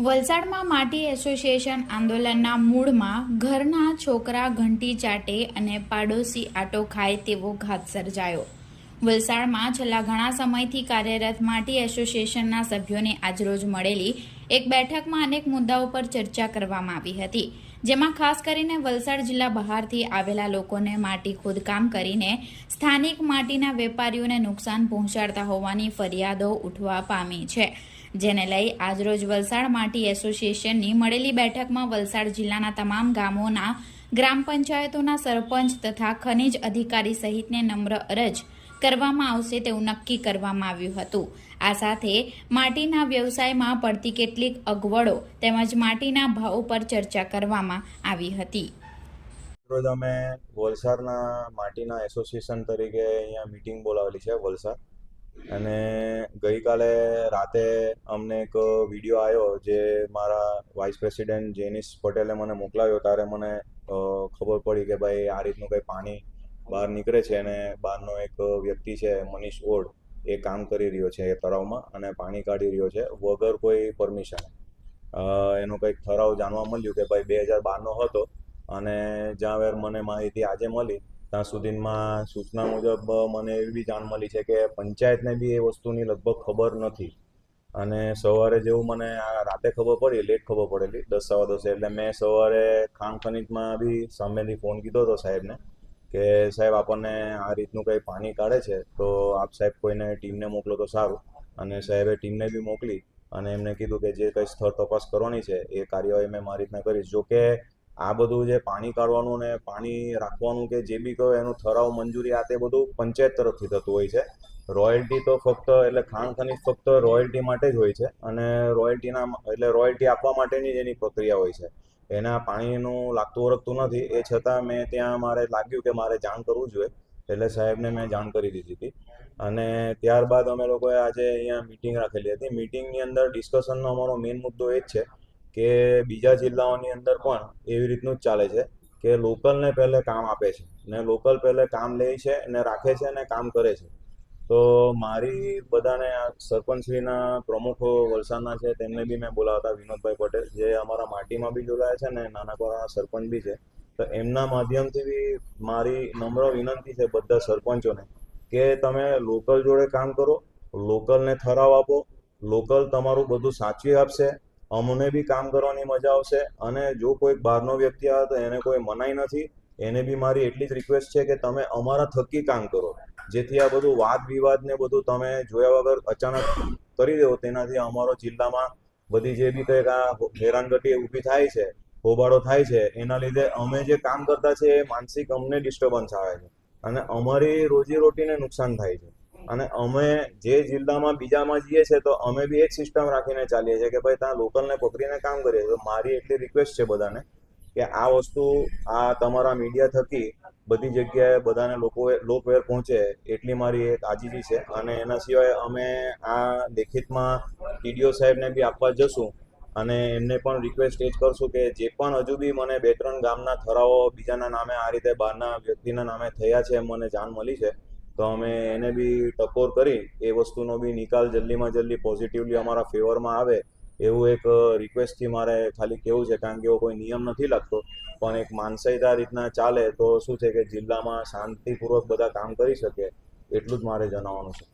વલસાડમાં માટી એસોસિએશન આંદોલનના મૂળમાં ઘરના છોકરા ઘંટી ચાટે અને પાડોશી આટો ખાય તેવો ઘાત સર્જાયો. વલસાડમાં છેલ્લા ઘણા સમયથી કાર્યરત માટી એસોસિએશનના સભ્યોને આજરોજ મળેલી એક બેઠકમાં અનેક મુદ્દાઓ પર ચર્ચા કરવામાં આવી હતી, જેમાં ખાસ કરીને વલસાડ જિલ્લા બહારથી આવેલા લોકોને માટી ખોદકામ કરીને સ્થાનિક માટીના વેપારીઓને નુકસાન પહોંચાડતા હોવાની ફરિયાદો ઉઠવા પામી છે, જેને લઈ આજરોજ વલસાડ માટી એસોસિએશનની મળેલી બેઠકમાં વલસાડ જિલ્લાના તમામ ગામોના ગ્રામ પંચાયતોના સરપંચ તથા ખનીજ અધિકારી સહિતને નમ્ર અરજ કરવામાં આવશે તેવું નક્કી કરવામાં આવ્યું હતું. આ સાથે માટીના વ્યવસાયમાં પડતી કેટલીક અગવડો તેમજ માટીના ભાવ પર ચર્ચા કરવામાં આવી હતી. રોજ અમે વલસાડના માટીના એસોસિએશન તરીકે અહીંયા મીટિંગ બોલાવેલી છે વલસાડ, અને ગઈકાલે રાતે અમને એક વિડીયો આવ્યો જે મારા વાઇસ પ્રેસિડેન્ટ જેનિસ પટેલે મને મોકલાવ્યો. ત્યારે મને ખબર પડી કે ભાઈ આ રીતનું કંઈ પાણી બહાર નીકળે છે અને બહારનો એક વ્યક્તિ છે મનીષ ઓડ એ કામ કરી રહ્યો છે એ તળાવમાં અને પાણી કાઢી રહ્યો છે વગર કોઈ પરમિશન. એનો કંઈક ઠરાવ જાણવા મળ્યું કે ભાઈ 2012નો હતો, અને જ્યાં વેર મને માહિતી આજે મળી ત્યાં સુધીમાં સૂચના મુજબ મને એવી બી જાણ મળી છે કે પંચાયતને બી એ વસ્તુની લગભગ ખબર નથી. અને સવારે જેવું મને આ રાતે ખબર પડી, લેટ ખબર પડેલી 10 સવા 10, એટલે મેં સવારે ખાણ ખનીજમાં બી સામેથી ફોન કીધો હતો સાહેબને કે સાહેબ આપણને આ રીતનું કંઈ પાણી કાઢે છે તો આપ સાહેબ કોઈને ટીમને મોકલો તો સારું. અને સાહેબે ટીમને બી મોકલી અને એમને કીધું કે જે કંઈ સ્થળ તપાસ કરવાની છે એ કાર્યવાહી મેં મારી રીતના કરીશ. જોકે આ બધું જે પાણી કાઢવાનું ને પાણી રાખવાનું કે જે બી કહો એનું ઠરાવ મંજૂરી આ તે બધું પંચાયત તરફથી થતું હોય છે. રોયલ્ટી તો ફક્ત એટલે ખાણ ખનીજ ફક્ત રોયલ્ટી માટે જ હોય છે, અને રોયલ્ટી આપવા માટેની જ એની પ્રક્રિયા હોય છે. એના પાણીનું લાગતું ઓળખતું નથી. એ છતાં મેં ત્યાં મારે લાગ્યું કે મારે જાણ કરવું જોઈએ, એટલે સાહેબને મેં જાણ કરી દીધી હતી. અને ત્યારબાદ અમે લોકોએ આજે અહીંયા મિટિંગ રાખેલી હતી. મિટિંગની અંદર ડિસ્કશનનો અમારો મેઇન મુદ્દો એ જ છે કે બીજા જિલ્લાઓની અંદર પણ એવી રીતનું જ ચાલે છે કે લોકલને પહેલે કામ આપે છે ને લોકલ પહેલે કામ લે છે ને રાખે છે ને કામ કરે છે. તો મારી બધાને આ સરપંચશ્રીના પ્રમુખો વલસાડના છે તેમને બી મેં બોલાવતા, વિનોદભાઈ પટેલ જે અમારા માટીમાં બી જોડાયા છે ને નાનાપરાના સરપંચ બી છે, તો એમના માધ્યમથી બી મારી નમ્ર વિનંતી છે બધા સરપંચોને કે તમે લોકલ જોડે કામ કરો, લોકલને ઠરાવ આપો, લોકલ તમારું બધું સાચવી આપશે, અમને બી કામ કરવાની મજા આવશે. અને જો કોઈ બહારનો વ્યક્તિ આવે તો એને કોઈ મનાઈ નથી. એને બી મારી એટલી જ રિક્વેસ્ટ છે કે તમે અમારા થકી કામ કરો, જેથી આ બધું વાદ વિવાદ ને બધું તમે જોયા વગર અચાનક કરી દો, તેનાથી અમારો જિલ્લામાં બધી જે બી કંઈક આ હેરાનગતિ ઊભી થાય છે, હોબાળો થાય છે, એના લીધે અમે જે કામ કરતા છે એ માનસિક અમને ડિસ્ટર્બન્સ આવે છે અને અમારી રોજીરોટીને નુકસાન થાય છે. અને અમે જે જિલ્લામાં બીજામાં જઈએ છીએ તો અમે બી એક સિસ્ટમ રાખીને ચાલીએ છીએ કે ભાઈ ત્યાં લોકલને પકડીને કામ કરીએ. તો મારી એટલી રિક્વેસ્ટ છે બધાને કે આ વસ્તુ આ તમારા મીડિયા થકી બધી જગ્યાએ બધાને લોકવેર પહોંચે એટલી મારી એક આજીજી છે. અને એના સિવાય અમે આ લેખિતમાં ટીડીઓ સાહેબને બી આપવા જશું અને એમને પણ રિક્વેસ્ટ એ જ કરશું કે જે પણ હજુ બી મને 2-3 ગામના ઠરાવો બીજાના નામે આ રીતે બહારના વ્યક્તિના નામે થયા છે, મને જાણ મળી છે, તો અમે એને બી ટકોર કરી એ વસ્તુનો બી નિકાલ જલ્દીમાં જલ્દી પોઝિટિવલી અમારા ફેવરમાં આવે એવું એક રિક્વેસ્ટથી મારે ખાલી કહેવું છે. કારણ કે એવો કોઈ નિયમ નથી લાગતો, પણ એક માનસાઈતા રીતના ચાલે તો શું છે કે જિલ્લામાં શાંતિપૂર્વક બધા કામ કરી શકે એટલું જ મારે જણાવવાનું છે.